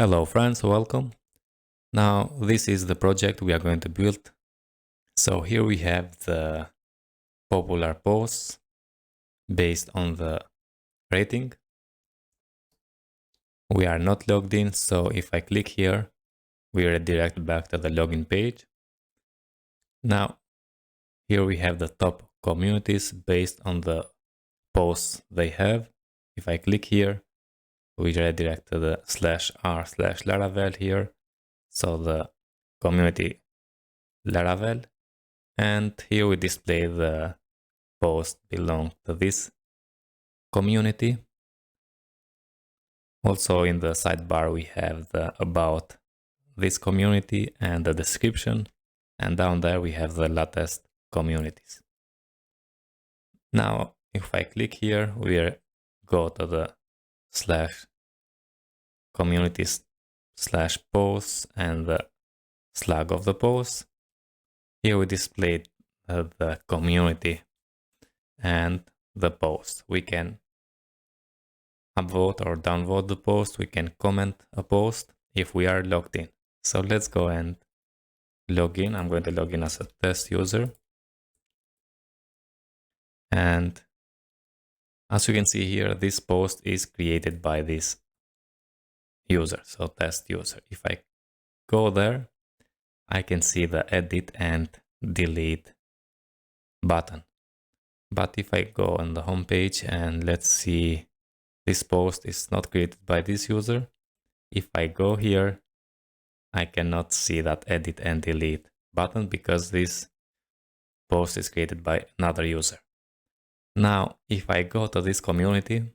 Hello friends, welcome. Now this is the project we are going to build. So here we have the popular posts based on the rating. We are not logged in, so if I click here, we redirect back to the login page. Now here we have the top communities based on the posts they have. If I click here, we redirect to the /r/Laravel here. So the community Laravel. And here we display the post belong to this community. Also in the sidebar we have the about this community and the description, and down there we have the latest communities. Now if I click here, we go to the /communities/posts and the slug of the post. Here we display the community and the post. We can upvote or downvote the post. We can comment a post if we are logged in. So let's go and log in. I'm going to log in as a test user. And as you can see here, this post is created by this user, so test user. If I go there, I can see the edit and delete button. But if I go on the home page and let's see, this post is not created by this user. If I go here, I cannot see that edit and delete button because this post is created by another user. Now, if I go to this community,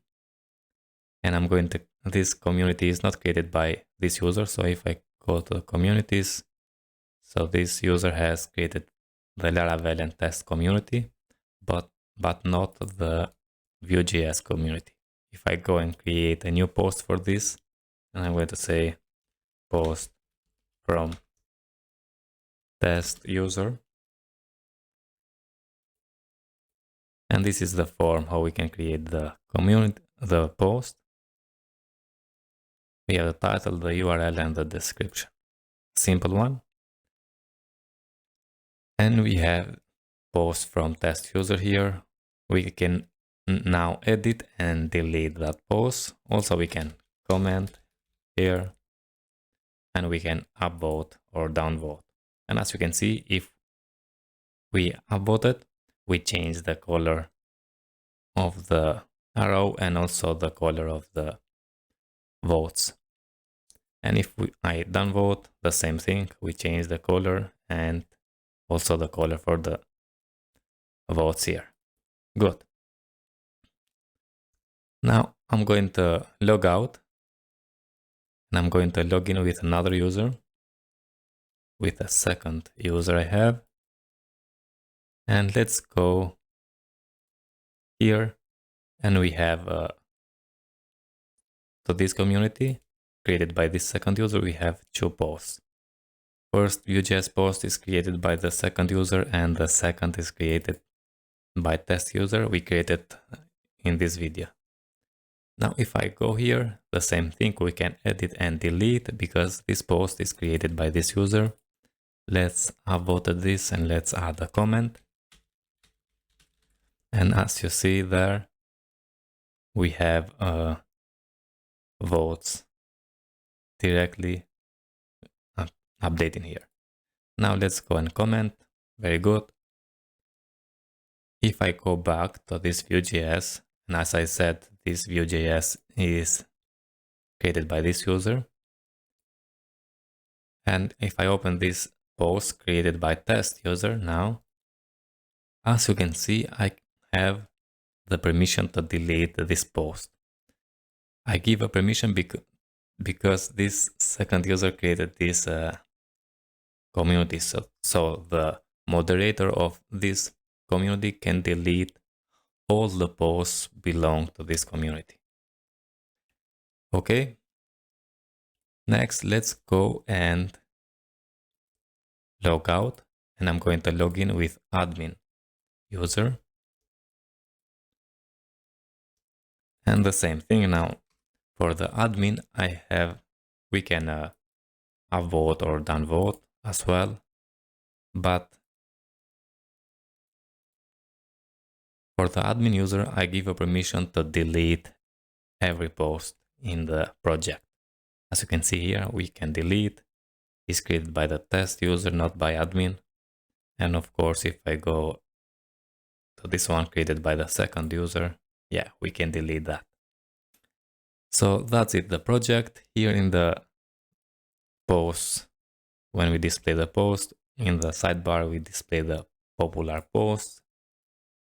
and I'm going to, this community is not created by this user. So if I go to communities, so this user has created the Laravel and test community, but not the VueJS community. If I go and create a new post for this, and I'm going to say post from test user. And this is the form how we can create the community, the post. We have the title, the URL, and the description. Simple one. And we have post from test user here. We can now edit and delete that post. Also, we can comment here, and we can upvote or downvote. And as you can see, if we upvoted, we change the color of the arrow and also the color of the votes. And if I downvote, the same thing, we change the color and also the color for the votes here. Good. Now I'm going to log out and I'm going to log in with another user, with a second user I have. And let's go here, and we have to this community created by this second user, we have two posts. First VueJS post is created by the second user, and the second is created by test user. We created in this video. Now if I go here, the same thing, we can edit and delete because this post is created by this user. Let's upvote this and let's add a comment. And as you see there, we have votes directly updating here. Now let's go and comment. Very good. If I go back to this VueJS, and as I said, this VueJS is created by this user. And if I open this post created by test user now, as you can see, I have the permission to delete this post. I give a permission because this second user created this community. So the moderator of this community can delete all the posts belong to this community. Okay. Next, let's go and log out, and I'm going to log in with admin user. And the same thing now. For the admin, I have we can upvote or downvote as well. But for the admin user, I give a permission to delete every post in the project. As you can see here, we can delete. It's created by the test user, not by admin. And of course, if I go to this one created by the second user, yeah, we can delete that. So that's it, the project. Here in the posts, when we display the post, in the sidebar, we display the popular posts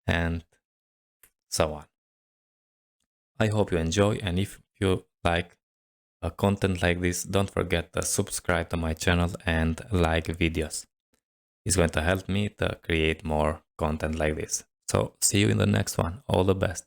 and so on. I hope you enjoy, and if you like content like this, don't forget to subscribe to my channel and like videos. It's going to help me to create more content like this. So see you in the next one. All the best.